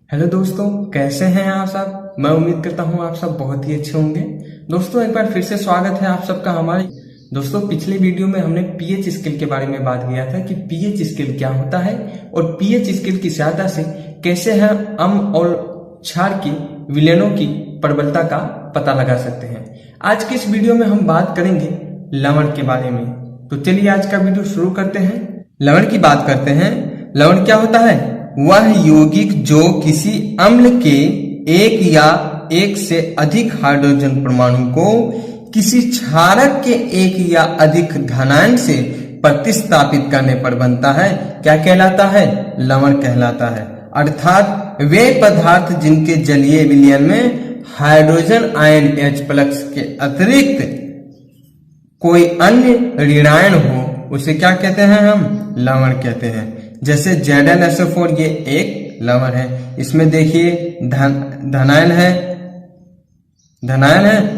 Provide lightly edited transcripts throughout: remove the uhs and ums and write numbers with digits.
Hello दोस्तों, कैसे हैं आप सब। मैं उम्मीद करता हूं आप सब बहुत ही अच्छे होंगे। दोस्तों, एक बार फिर से स्वागत है आप सबका हमारे। दोस्तों, पिछले वीडियो में हमने पीएच स्केल के बारे में बात किया था कि पीएच स्केल क्या होता है और पीएच स्केल की सहायता से कैसे हम अम्ल और क्षार की विलयनों की प्रबलता का पता लगा सकते हैं। आज के इस वीडियो में हम बात करेंगे लवण के बारे में। तो चलिए आज का वीडियो शुरू करते हैं। लवण की बात करते हैं। लवण क्या होता है? वह यौगिक जो किसी अम्ल के एक या एक से अधिक हाइड्रोजन परमाणु को किसी क्षारक के एक या अधिक धनायन से प्रतिस्थापित करने पर बनता है, क्या कहलाता है? लवण कहलाता है। अर्थात वे पदार्थ जिनके जलीय विलयन में हाइड्रोजन आयन H+ के अतिरिक्त कोई अन्य ऋणायन हो, उसे क्या कहते हैं? हम लवण कहते हैं। जैसे ZnSO4 ये एक लवण है। इसमें देखिए धनायन है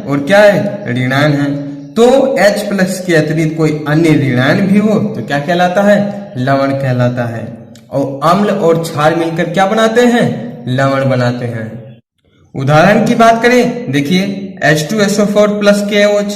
और क्या है? ऋणायन है। तो H+ के अतिरिक्त कोई अन्य ऋणायन भी हो तो क्या कहलाता है? लवण कहलाता है। और अम्ल और क्षार मिलकर क्या बनाते हैं? लवण बनाते हैं। उदाहरण की बात करें, देखिए H2SO4 + KOH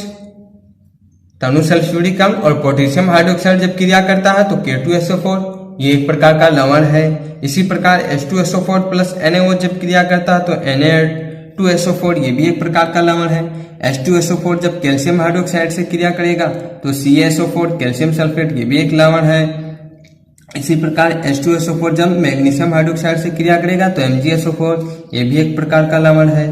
तनु सल्फ्यूरिक अम्ल और पोटेशियम हाइड्रोक्साइड जब क्रिया करता है तो K2SO4 ये एक प्रकार का लवण है। इसी प्रकार H2SO4 + NaOH जब क्रिया करता है तो Na2SO4 ये भी एक प्रकार का लवण है। H2SO4 जब कैल्शियम हाइड्रोक्साइड से क्रिया करेगा तो CaSO4 कैल्शियम सल्फेट ये भी एक लवण है। इसी प्रकार H2SO4 जब मैग्नीशियम हाइड्रोक्साइड से क्रिया करेगा तो MgSO4 ये भी एक प्रकार का लवण है।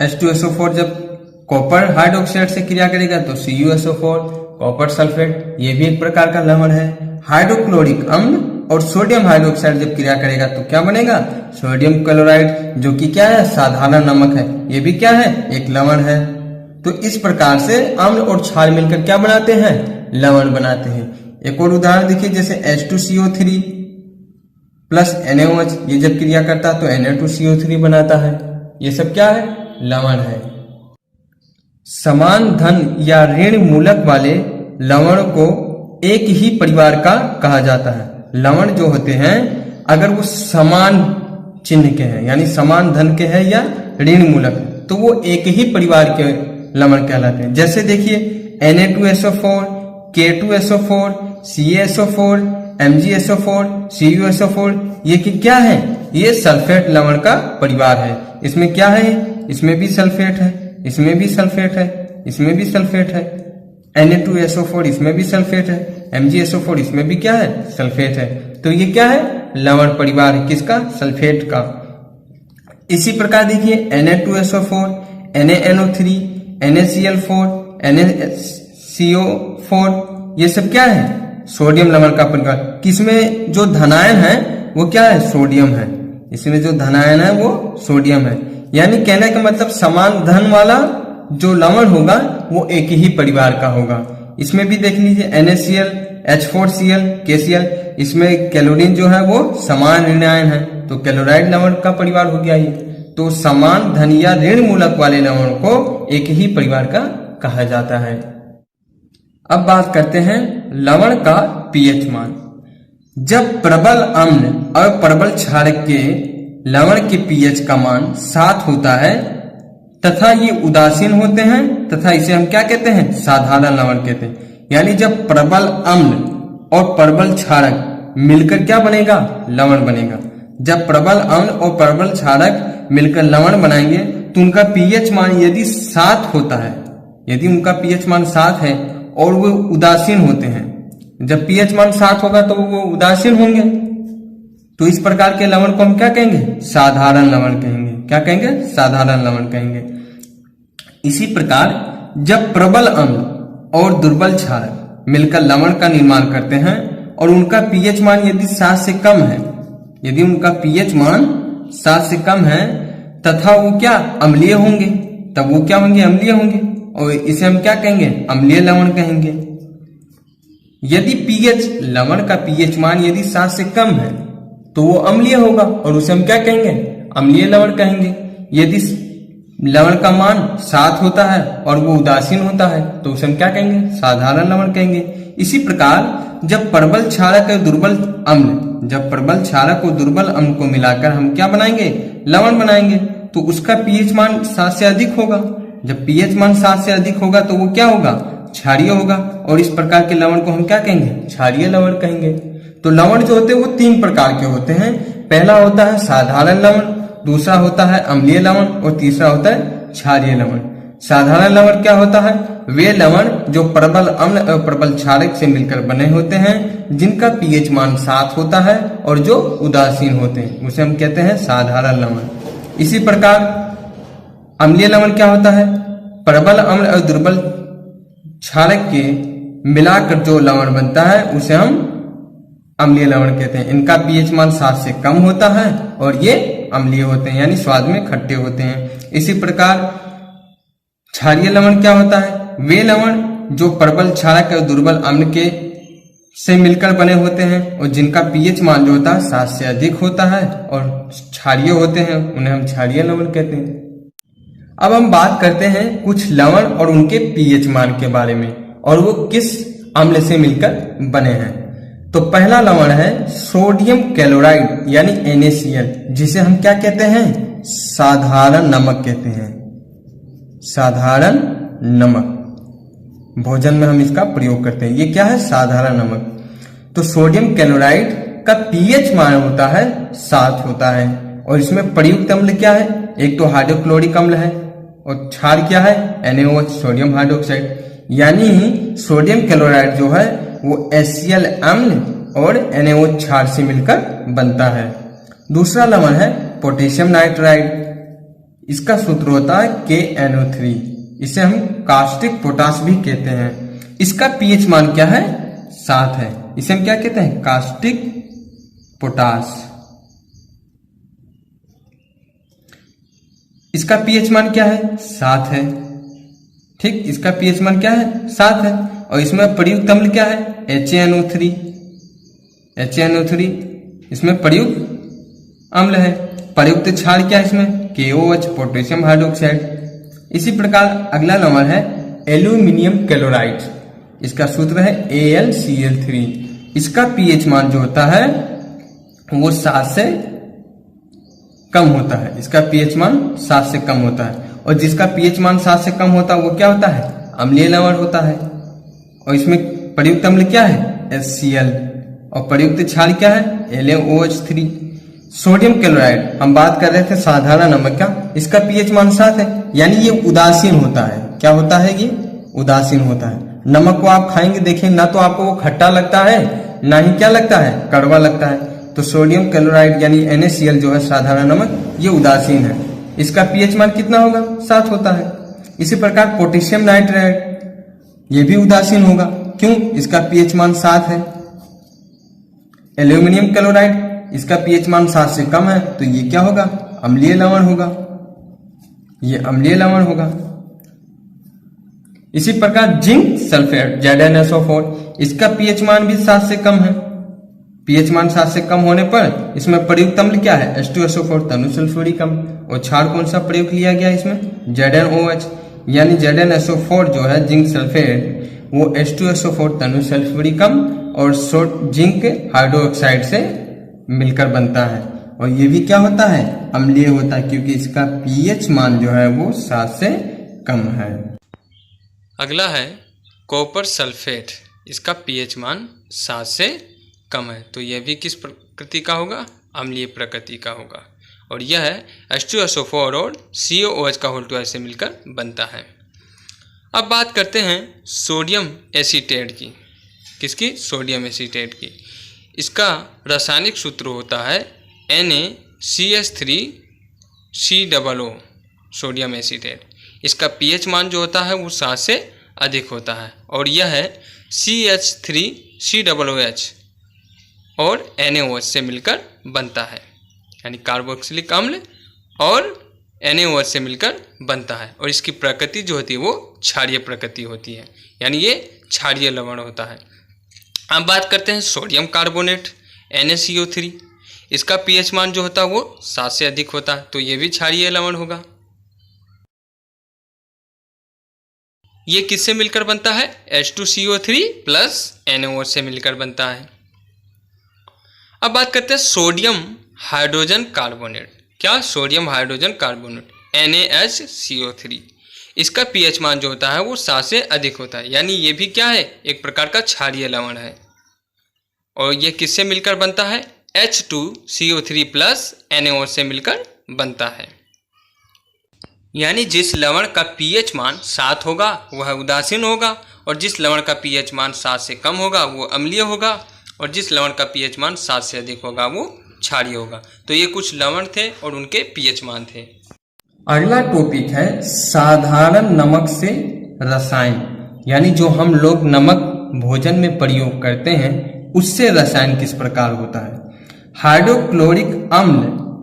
H2SO4 जब कॉपर हाइड्रोक्साइड से क्रिया करेगा तो CuSO4 कॉपर सल्फेट ये भी एक प्रकार का लवण है। हाइड्रोक्लोरिक अम्ल और सोडियम हाइड्रोक्साइड जब क्रिया करेगा तो क्या बनेगा? सोडियम क्लोराइड, जो कि क्या है? साधारण नमक है। ये भी क्या है? एक लवण है। तो इस प्रकार से अम्ल और क्षार मिलकर क्या बनाते हैं? लवण बनाते हैं। एक और उदाहरण देखिए, जैसे H2CO3 + NaOH ये जब क्रिया करता है तो Na2CO3 बनाता है। ये सब क्या है? लवण है। समान धन या ऋण मूलक वाले लवण को एक ही परिवार का कहा जाता है। लवण जो होते हैं अगर वो समान चिन्ह के हैं, यानी समान धन के हैं या ऋण मूलक, तो वो एक ही परिवार के लवण कहलाते हैं। जैसे देखिए Na2SO4, K2SO4, CaSO4, MgSO4, CuSO4 ये क्या है? ये सल्फेट लवण का परिवार है। इसमें क्या है? इसमें भी सल्फेट है, इसमें भी सल्फेट है, इसमें भी सल्फेट है। Na2SO4 इसमें भी सल्फेट है, MgSO4 इसमें भी क्या है? सल्फेट है। तो ये क्या है? लवण परिवार है। किसका? सल्फेट का। इसी प्रकार देखिए Na2SO4, NaNO3, NaCl4, NaCO4 ये सब क्या है? सोडियम लवण का परिवार। किसमें जो धनायन है वो क्या है? सोडियम है। इसमें जो धनायन है वो सोडियम है। यानी कहने का मतलब समान धन वाला जो लवण होगा वो एक ही परिवार का होगा। इसमें भी देख लीजिए NaCl, H4Cl, KCl, इसमें क्लोरीन जो है वो समान ऋणायन है तो क्लोराइड लवण का परिवार हो गया ये। तो समान धन या ऋण मूलक वाले लवण को एक ही परिवार का कहा जाता है। अब बात करते हैं लवण का पीएच मान। जब प्रबल अम्ल और प्रबल क्षारक के लवण के पीएच का मान 7 होता है तथा ये उदासीन होते हैं तथा इसे हम क्या कहते हैं? साधारण लवण कहते हैं। यानी जब प्रबल अम्ल और प्रबल क्षारक मिलकर क्या बनेगा? लवण बनेगा। जब प्रबल अम्ल और प्रबल क्षारक मिलकर लवण बनाएंगे तो उनका पीएच मान यदि 7 होता है, यदि उनका पीएच मान 7 है और वो उदासीन होते हैं, जब पीएच मान 7 होगा तो वो उदासीन होंगे, तो इस प्रकार के लवण को हम क्या कहेंगे? साधारण लवण कहेंगे। क्या कहेंगे? साधारण लवण कहेंगे। इसी प्रकार जब प्रबल अम्ल और दुर्बल क्षारक मिलकर लवण का निर्माण करते हैं और उनका पीएच मान यदि 7 से कम है, यदि उनका पीएच मान 7 से कम है तथा वो क्या? अम्लीय होंगे, तब वो क्या होंगे? अम्लीय होंगे और इसे हम क्या कहेंगे? अम्लीय लवण कहेंगे। यदि पीएच लवण का पीएच मान यदि 7 से कम है तो वो अम्लीय होगा और उसे हम क्या कहेंगे? अम्लीय लवण कहेंगे। यदि लवण का मान 7 होता है और वो उदासीन होता है तो उसे हम क्या कहेंगे? साधारण लवण कहेंगे। इसी प्रकार जब प्रबल क्षारक और दुर्बल अम्ल जब प्रबल क्षारक और दुर्बल अम्ल को मिलाकर हम क्या बनाएंगे, लवण बनाएंगे, तो उसका पीएच मान 7 से अधिक होगा। जब पीएच मान 7 से अधिक होगा तो वो क्या होगा, क्षारीय होगा, और इस प्रकार के लवण को हम क्या कहेंगे, क्षारीय लवण कहेंगे। तो लवण जो होते हैं वो 3 प्रकार के होते हैं। पहला होता है साधारण लवण, दूसरा होता है अम्लीय लवण और तीसरा होता है क्षारीय लवण। साधारण लवण क्या होता है, वे लवण जो प्रबल अम्ल और प्रबल क्षारक से मिलकर बने होते हैं, जिनका पीएच मान 7 होता है और जो उदासीन होते हैं, उसे हम कहते हैं साधारण लवण। इसी प्रकार अम्लीय लवण क्या होता है, प्रबल अम्ल और दुर्बल क्षारक के मिलाकर जो लवण बनता है उसे हम अम्लीय लवण कहते हैं। इनका पीएच मान 7 से कम होता है और ये अम्लीय होते हैं, यानी स्वाद में खट्टे होते हैं। इसी प्रकार क्षारीय लवण क्या होता है, वे लवण जो प्रबल क्षारक और दुर्बल अम्ल के से मिलकर बने होते हैं और जिनका पीएच मान जो होता है 7 से अधिक होता है और क्षारीय होते हैं, उन्हें हम क्षारीय लवण कहते हैं। अब हम बात करते हैं कुछ लवण और उनके पीएच मान के बारे में, और वो किस अम्ल से मिलकर बने हैं। तो पहला लवण है सोडियम क्लोराइड यानी NaCl, जिसे हम क्या कहते हैं, साधारण नमक कहते हैं। साधारण नमक भोजन में हम इसका प्रयोग करते हैं। ये क्या है, साधारण नमक। तो सोडियम क्लोराइड का पीएच मान होता है 7 होता है, और इसमें प्रयुक्त अम्ल क्या है, एक तो हाइड्रोक्लोरिक अम्ल है और क्षार क्या है, NaOH सोडियम हाइड्रोक्साइड। यानी सोडियम क्लोराइड जो है वो HCl अम्ल और NaOH क्षार से मिलकर बनता है। दूसरा लवण है पोटेशियम नाइट्राइड, इसका सूत्र होता है KNO3, इसे हम कास्टिक पोटास भी कहते हैं। इसका पीएच मान क्या है, 7 है, इसे हम क्या कहते हैं, कास्टिक पोटास। इसका पीएच मान क्या है, 7 है, ठीक, इसका पीएच मान क्या है, 7 है, और इसमें प्रयुक्त अम्ल क्या है, HNO3। HNO3 इसमें प्रयुक्त अम्ल है। प्रयुक्त क्षार क्या है इसमें, KOH पोटेशियम हाइड्रोक्साइड। इसी प्रकार अगला लवण है एल्यूमिनियम क्लोराइड, इसका सूत्र है AlCl3। इसका पीएच मान जो होता है वो 7 से कम होता है। इसका पीएच मान 7 से कम होता है, और जिसका पीएच मान 7 से कम होता है वो क्या होता है, अम्लीय लवण होता है। और इसमें प्रयुक्त अम्ल क्या है, HCl, और प्रयुक्त क्षार क्या है, LaOH3। सोडियम क्लोराइड हम बात कर रहे थे साधारण नमक का, इसका पीएच मान 7 है, यानी ये उदासीन होता है। क्या होता है, ये उदासीन होता है। नमक को आप खाएंगे देखें, ना तो आपको वो खट्टा लगता है, ना ही क्या लगता है, कड़वा लगता है। तो सोडियम क्लोराइड यानी NaCl जो है साधारण नमक, ये उदासीन है। इसका पीएच मान कितना होगा, 7 होता है। इसी प्रकार पोटेशियम नाइट्राइड ये भी उदासीन होगा, क्यों, इसका पीएच मान 7 है। एल्यूमिनियम क्लोराइड इसका पीएच मान 7 से कम है, तो ये क्या होगा, अम्लीय लवण होगा, ये अम्लीय लवण होगा। इसी प्रकार जिंक सल्फेट ZnSO4, इसका पीएच मान भी 7 से कम है। पीएच मान 7 से कम होने पर इसमें प्रयुक्त अम्ल क्या है, H2SO4 तनु सल्फ्यूरिक अम्ल, और क्षार कौन सा प्रयोग लिया गया इसमें, ZnOH, यानी ZnSO4 जो है जिंक सल्फेट वो H2SO4 तनु सल्फ्यूरिक अम्ल और जिंक हाइड्रोक्साइड से मिलकर बनता है, और ये भी क्या होता है, अम्लीय होता है, क्योंकि इसका पीएच मान जो है वो 7 से कम है। अगला है कॉपर सल्फेट, इसका पीएच मान 7 से कम है, तो यह भी किस प्रकृति का होगा, अम्लीय प्रकृति का होगा, और यह है H2SO4 और COOH का होल 2 से मिलकर बनता है। अब बात करते हैं सोडियम एसीटेट की, किसकी, सोडियम एसीटेट की। इसका रासायनिक सूत्र होता है NaCH3COO सोडियम एसीटेट। इसका पीएच मान जो होता है वो 7 से अधिक होता है, और यह है CH3COOH और NaOH से मिलकर बनता है, यानी कार्बोक्सिलिक अम्ल और NaOH से मिलकर बनता है, और इसकी प्रकृति जो होती है वो क्षारीय प्रकृति होती है, यानी ये क्षारीय लवण होता है। अब बात करते हैं सोडियम कार्बोनेट NaCO3, इसका पीएच मान जो होता है वो 7 से अधिक होता है, तो ये भी क्षारीय लवण होगा। ये किससे मिलकर बनता है, H2CO3 प्लस NaOH से मिलकर बनता है। अब बात करते हैं सोडियम हाइड्रोजन कार्बोनेट। क्या? Sodium hydrogen carbonate NaHCO3। इसका pH मान जो होता है वो 7 से अधिक होता है, यानी ये भी क्या है? एक प्रकार का क्षारीय लवण है। और ये किससे मिलकर बनता है? H2CO3 प्लस NaO से मिलकर बनता है। यानी जिस लवण का pH मान 7 होगा वह उदासीन होगा, और जिस लवण का pH मान 7 से कम होगा वो अम्लीय होगा, और जिस लवण का pH मान 7 से अधिक होगा वो क्षारीय होगा। तो ये कुछ लवण थे और उनके pH मान थे। अगला टॉपिक है साधारण नमक से रसायन, यानी जो हम लोग नमक भोजन में प्रयोग करते हैं उससे रसायन किस प्रकार होता है। हाइड्रोक्लोरिक अम्ल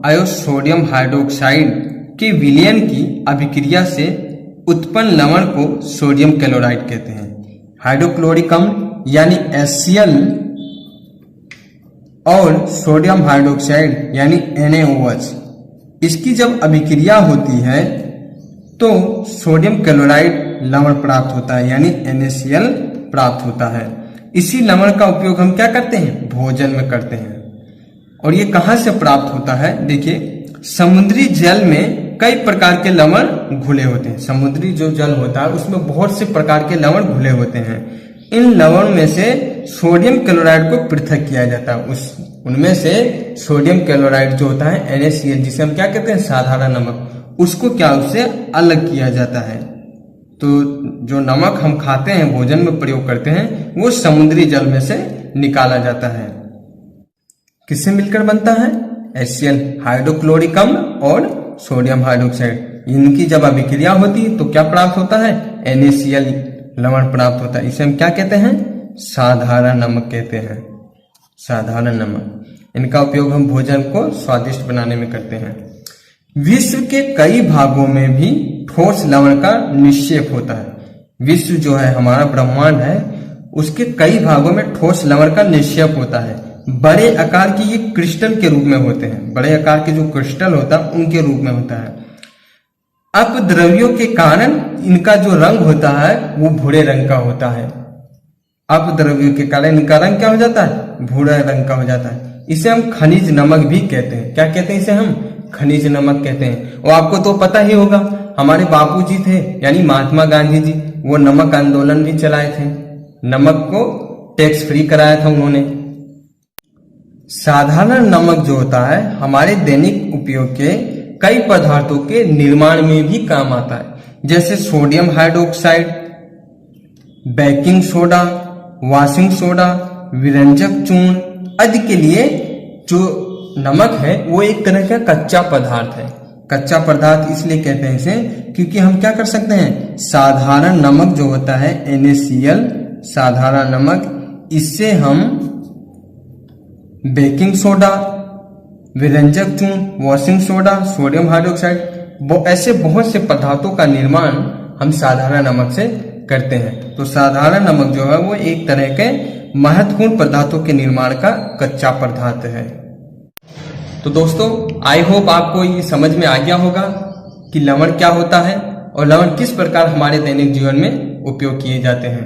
और सोडियम हाइड्रोक्साइड के विलयन की अभिक्रिया से उत्पन्न लवण को सोडियम क्लोराइड कहते हैं। हाइड्रोक्लोरिक अम्ल यानी HCl और सोडियम हाइड्रोक्साइड यानी NaOH, इसकी जब अभिक्रिया होती है तो सोडियम क्लोराइड लवण प्राप्त होता है, यानी NaCl प्राप्त होता है। इसी लवण का उपयोग हम क्या करते हैं? भोजन में करते हैं। और ये कहाँ से प्राप्त होता है? देखिए, समुद्री जल में कई प्रकार के लवण घुले होते हैं। समुद्री जो जल होता है उसमें बहुत से प्रकार के लवण घुले होते हैं। इन लवण में से सोडियम क्लोराइड को पृथक किया जाता है। उनमें से सोडियम क्लोराइड जो होता है NaCl, जिसे हम क्या कहते हैं? साधारण नमक, उसको क्या उससे अलग किया जाता है। तो जो नमक हम खाते हैं, भोजन में प्रयोग करते हैं, वो समुद्री जल में से निकाला जाता है। किससे मिलकर बनता है? HCl, हाइड्रोक्लोरिक अम्ल और सोडियम हाइड्रोक्साइड। इनकी जब अभिक्रिया होती है तो क्या प्राप्त होता है? NaCl लवण प्राप्त होता है। इसे हम क्या कहते हैं? साधारण नमक कहते हैं। साधारण नमक। इनका उपयोग हम भोजन को स्वादिष्ट बनाने में करते हैं। विश्व के कई भागों में भी ठोस लवण का निक्षेप होता है। विश्व जो है, हमारा ब्रह्मांड है, उसके कई भागों में ठोस लवण का निक्षेप होता है। बड़े आकार की ये क्रिस्टल के रूप में होते हैं। बड़े आकार के जो क्रिस्टल होता है उनके रूप में होता है। अपद्रव्यों के कारण इनका जो रंग होता है वो भूरे रंग का होता है। अपद्रव्यों के कारण इनका रंग क्या हो जाता है? भूरा रंग का हो जाता है। इसे हम खनिज नमक भी कहते हैं। क्या कहते हैं इसे? हम खनिज नमक कहते हैं। और आपको तो पता ही होगा, हमारे बापूजी थे यानी महात्मा गांधी जी, वो नमक आंदोलन भी चलाए थे। नमक को टैक्स फ्री कराया था उन्होंने। साधारण नमक जो होता है हमारे दैनिक उपयोग के कई पदार्थों के निर्माण में भी काम आता है, जैसे sodium hydroxide, baking soda, washing soda, विरंजक चूर्ण आदि के लिए जो नमक है वो एक तरह का कच्चा पदार्थ है। कच्चा पदार्थ इसलिए कहते हैं इसे क्योंकि हम क्या कर सकते हैं? साधारण नमक जो होता है NaCl, साधारण नमक, इससे हम बेकिंग सोडा, विरंजक चूर्ण, वॉशिंग सोडा, सोडियम हाइड्रोक्साइड, ऐसे बहुत से पदार्थों का निर्माण हम साधारण नमक से करते हैं। तो साधारण नमक जो है वो एक तरह के महत्वपूर्ण पदार्थों के निर्माण का कच्चा पदार्थ है। तो दोस्तों, आई होप आपको ये समझ में आ गया होगा कि लवण क्या होता है और लवण किस प्रकार हमारे दैनिक जीवन में उपयोग किए जाते हैं।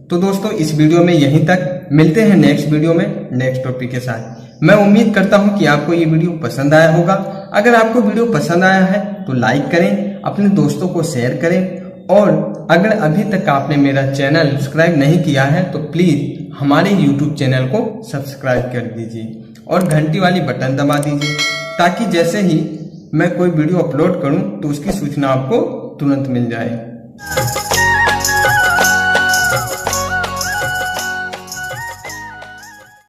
तो दोस्तों, इस वीडियो में यहीं तक। मिलते हैं नेक्स्ट वीडियो में नेक्स्ट टॉपिक के साथ। मैं उम्मीद करता हूं कि आपको ये वीडियो पसंद आया होगा। अगर आपको वीडियो पसंद आया है तो लाइक करें, अपने दोस्तों को शेयर करें, और अगर अभी तक आपने मेरा चैनल सब्सक्राइब नहीं किया है तो प्लीज हमारे YouTube चैनल को सब्सक्राइब कर दीजिए और घंटी वाली बटन दबा दीजिए, ताकि जैसे ही मैं कोई वीडियो अपलोड करूं तो उसकी सूचना आपको तुरंत मिल जाए।